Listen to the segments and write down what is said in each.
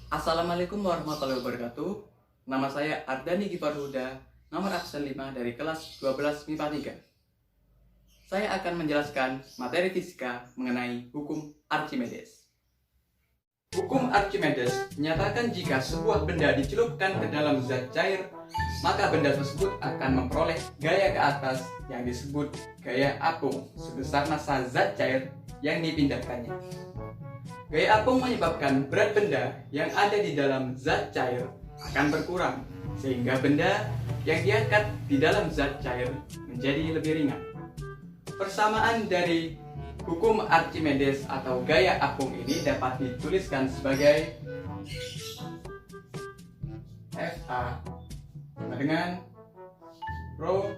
Assalamualaikum warahmatullahi wabarakatuh. Nama saya Ardani Gifarhuda, nomor absen 5 dari kelas 12 MIPA 3. Saya akan menjelaskan materi fisika mengenai hukum Archimedes. Hukum Archimedes menyatakan jika sebuah benda dicelupkan ke dalam zat cair, maka benda tersebut akan memperoleh gaya ke atas yang disebut gaya apung sebesar massa zat cair yang dipindahkannya. Gaya apung menyebabkan berat benda yang ada di dalam zat cair akan berkurang, sehingga benda yang diangkat di dalam zat cair menjadi lebih ringan. Persamaan dari hukum Archimedes atau gaya apung ini dapat dituliskan sebagai Fa sama dengan rho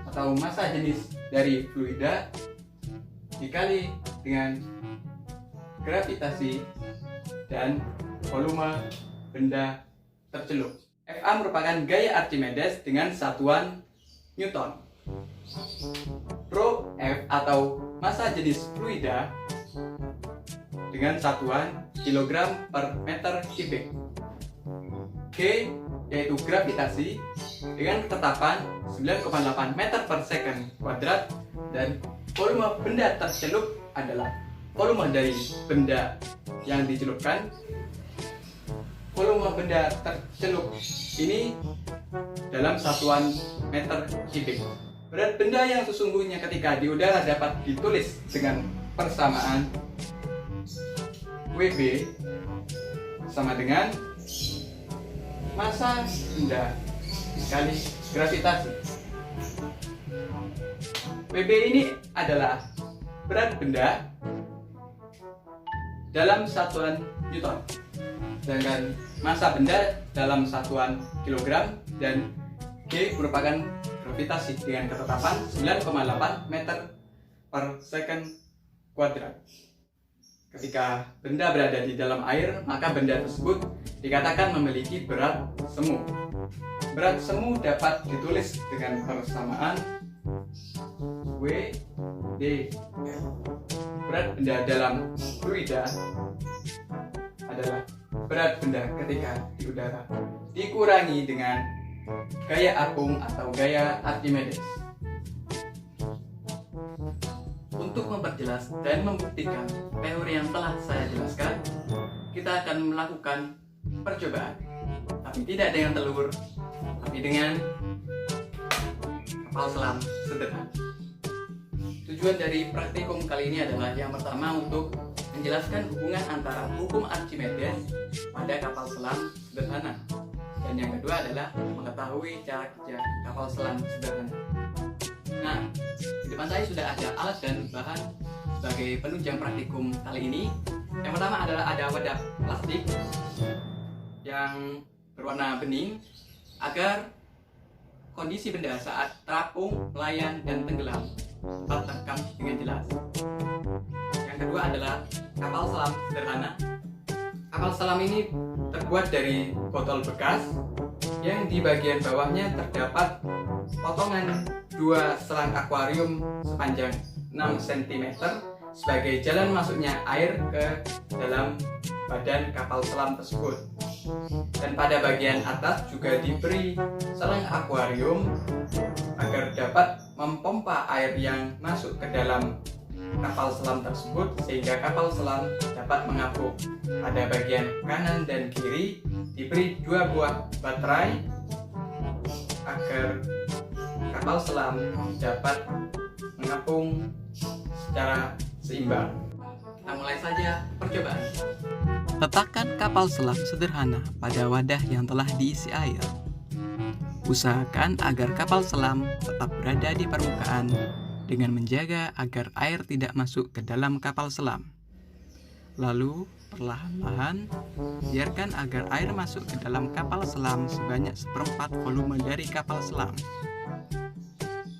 atau massa jenis dari fluida dikali dengan gravitasi dan volume benda tercelup. Fa merupakan gaya Archimedes dengan satuan Newton. Rho F atau massa jenis fluida dengan satuan kilogram per meter kubik. G yaitu gravitasi dengan ketetapan 9,8 meter per second kuadrat, dan volume benda tercelup adalah volume dari benda yang dicelupkan. Volume benda tercelup ini dalam satuan meter kubik. Berat benda yang sesungguhnya ketika di udara dapat ditulis dengan persamaan Wb sama dengan massa benda dikali gravitasi. Wb ini adalah berat benda dalam satuan Newton, sedangkan massa benda dalam satuan kilogram, dan G merupakan gravitasi dengan ketetapan 9,8 meter per second kuadrat. Ketika benda berada di dalam air, maka benda tersebut dikatakan memiliki berat semu. Berat semu dapat ditulis dengan persamaan W D F. Berat benda dalam fluida adalah berat benda ketika di udara dikurangi dengan gaya apung atau gaya Archimedes. Untuk memperjelas dan membuktikan teori yang telah saya jelaskan, kita akan melakukan percobaan, tapi tidak dengan telur, tapi dengan kapal selam sederhana. Tujuan dari praktikum kali ini adalah yang pertama untuk menjelaskan hubungan antara hukum Archimedes pada kapal selam sederhana, dan yang kedua adalah mengetahui cara kerja kapal selam sederhana. Nah, di depan saya sudah ada alat dan bahan sebagai penunjang praktikum kali ini. Yang pertama adalah ada wadah plastik yang berwarna bening agar kondisi benda saat terapung, melayang, dan tenggelam dapat terekam dengan jelas. Yang kedua adalah kapal selam sederhana. Kapal selam ini terbuat dari botol bekas yang di bagian bawahnya terdapat potongan dua selang akuarium sepanjang 6 cm sebagai jalan masuknya air ke dalam badan kapal selam tersebut. Dan pada bagian atas juga diberi selang akuarium agar dapat mempompa air yang masuk ke dalam kapal selam tersebut sehingga kapal selam dapat mengapung. Pada bagian kanan dan kiri diberi dua buah baterai agar kapal selam dapat mengapung secara seimbang. Kita mulai saja percobaan. Letakkan kapal selam sederhana pada wadah yang telah diisi air. Usahakan agar kapal selam tetap berada di permukaan dengan menjaga agar air tidak masuk ke dalam kapal selam. Lalu, perlahan-lahan, biarkan agar air masuk ke dalam kapal selam sebanyak seperempat volume dari kapal selam.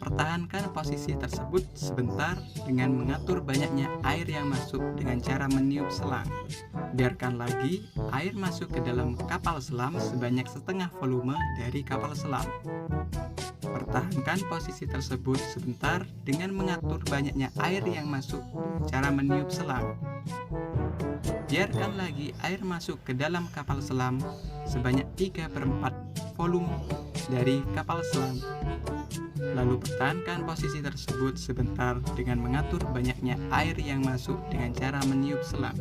Pertahankan posisi tersebut sebentar dengan mengatur banyaknya air yang masuk dengan cara meniup selang. Biarkan lagi air masuk ke dalam kapal selam sebanyak setengah volume dari kapal selam. Pertahankan posisi tersebut sebentar dengan mengatur banyaknya air yang masuk dengan cara meniup selang. biarkan lagi air masuk ke dalam kapal selam sebanyak 3/4 volume dari kapal selam. Lalu pertahankan posisi tersebut sebentar dengan mengatur banyaknya air yang masuk dengan cara meniup selam.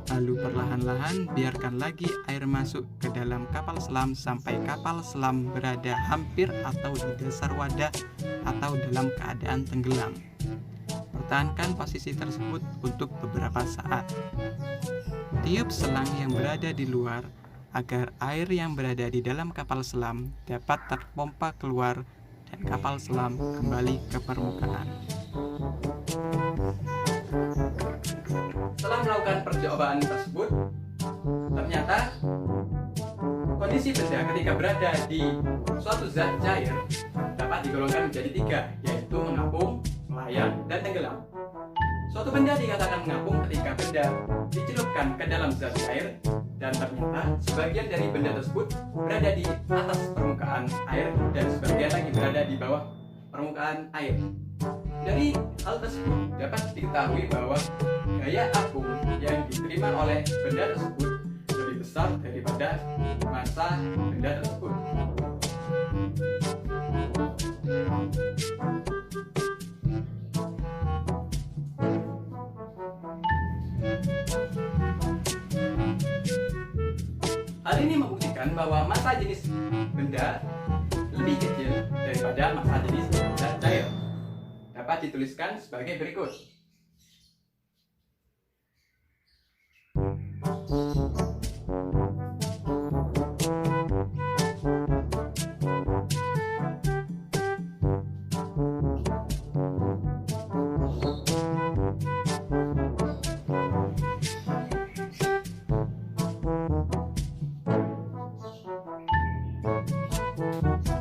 Lalu perlahan-lahan biarkan lagi air masuk ke dalam kapal selam sampai kapal selam berada hampir atau di dasar wadah atau dalam keadaan tenggelam. Pertahankan posisi tersebut untuk beberapa saat. Tiup selang yang berada di luar agar air yang berada di dalam kapal selam dapat terpompa keluar dan kapal selam kembali ke permukaan. Setelah melakukan percobaan tersebut, ternyata kondisi benda ketika berada di suatu zat cair dapat digolongkan menjadi 3, yaitu mengapung, melayang, dan tenggelam. Suatu benda dikatakan mengapung ketika benda dicelupkan ke dalam zat cair dan ternyata sebagian dari benda tersebut berada di atas permukaan air dan sebagian lagi berada di bawah permukaan air. Dari hal tersebut dapat diketahui bahwa gaya apung yang diterima oleh benda tersebut lebih besar daripada massa benda tersebut. Hal ini membuktikan bahwa massa jenis benda lebih kecil daripada massa jenis zat cair. Dapat dituliskan sebagai berikut.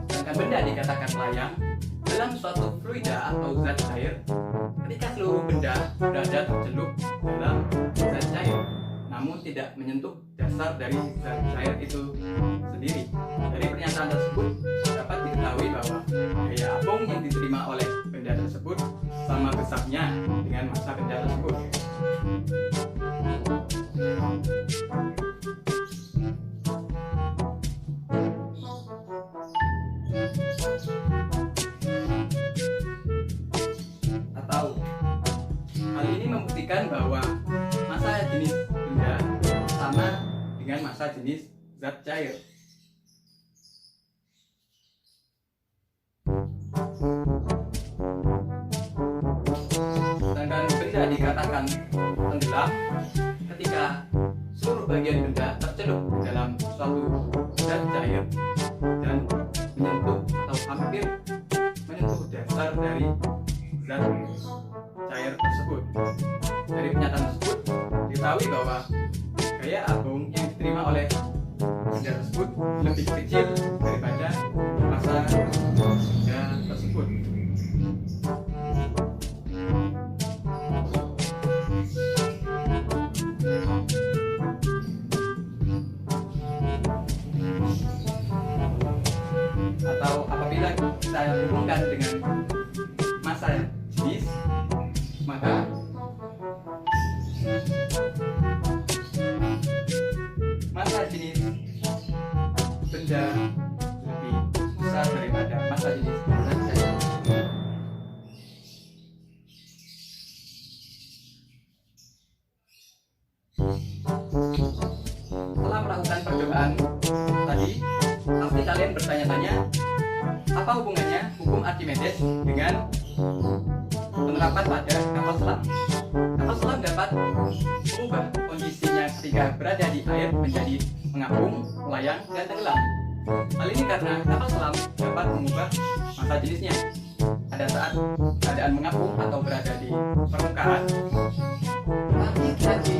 Sedangkan benda dikatakan melayang dalam suatu fluida atau zat cair ketika seluruh benda berada tercelup dalam zat cair namun tidak menyentuh dasar dari zat cair itu sendiri. Dari pernyataan tersebut dapat diketahui bahwa gaya apung yang diterima oleh benda tersebut sama besarnya dengan massa benda tersebut. Hal ini membuktikan bahwa massa jenis benda sama dengan massa jenis zat cair. Sedangkan benda dikatakan tenggelam ketika seluruh bagian benda tercelup dalam suatu zat cair dan menyentuh atau hampir menyentuh dasar dari zat cair tersebut. Dari pernyataan tersebut diketahui bahwa gaya apung yang diterima oleh benda tersebut lebih kecil daripada massa benda tersebut. Atau apabila kita hubungkan dengan massa jenis, maka massa jenis benda lebih besar daripada massa jenis zat cair. Setelah melakukan percobaan tadi, pasti kalian bertanya-tanya, apa hubungannya hukum Archimedes dengan penerapan pada kapal selam? Kapal selam dapat mengubah kondisinya ketika berada di air menjadi mengapung, melayang, dan tenggelam. Hal ini karena kapal selam dapat mengubah massa jenisnya. Pada saat keadaan mengapung atau berada di permukaan, tapi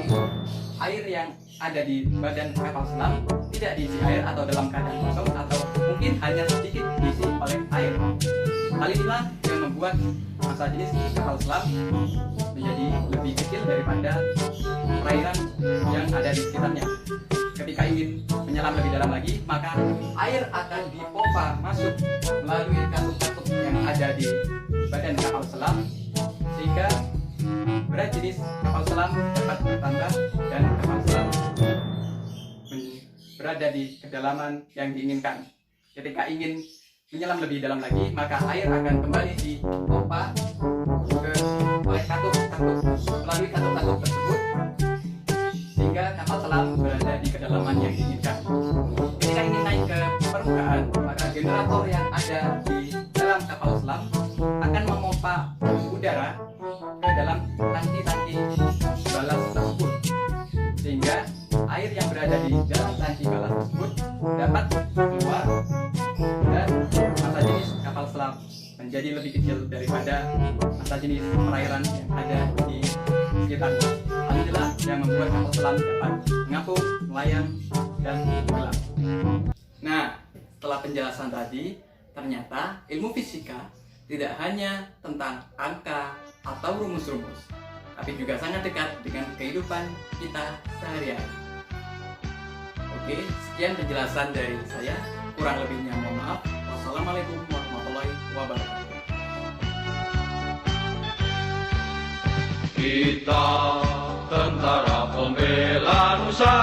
air yang ada di badan kapal selam tidak diisi air atau dalam keadaan kosong atau mungkin hanya sedikit diisi oleh air. Hal inilah yang membuat massa jenis kapal selam menjadi lebih kecil daripada perairan yang ada di sekitarnya. Ketika ingin menyelam lebih dalam lagi, maka air akan dipompa masuk melalui katup-katup yang ada di badan kapal selam sehingga berat jenis kapal selam dapat bertambah dan kapal selam berada di kedalaman yang diinginkan. Ketika ingin menyelam lebih dalam lagi, maka air akan kembali dipompa oleh katup-katup melalui katup-katup tersebut sehingga kapal selam berada di kedalaman yang diinginkan. Ketika ingin naik ke permukaan, maka generator yang ada di dalam kapal selam akan memompa udara ke dalam tangki-tangki balas tersebut sehingga air yang berada di dalam tangki balas tersebut dapat keluar dan massa jenis kapal selam menjadi lebih kecil daripada massa jenis perairan yang ada di sekitar. Hal inilah yang membuat kapal selam dapat mengapung, melayang, dan tenggelam. Nah, setelah penjelasan tadi, ternyata ilmu fisika tidak hanya tentang angka atau rumus-rumus, tapi juga sangat dekat dengan kehidupan kita sehari-hari. Oke, sekian penjelasan dari saya. Kurang lebihnya mohon maaf. Wassalamualaikum warahmatullahi wabarakatuh. Kita tentara pembela Nusa.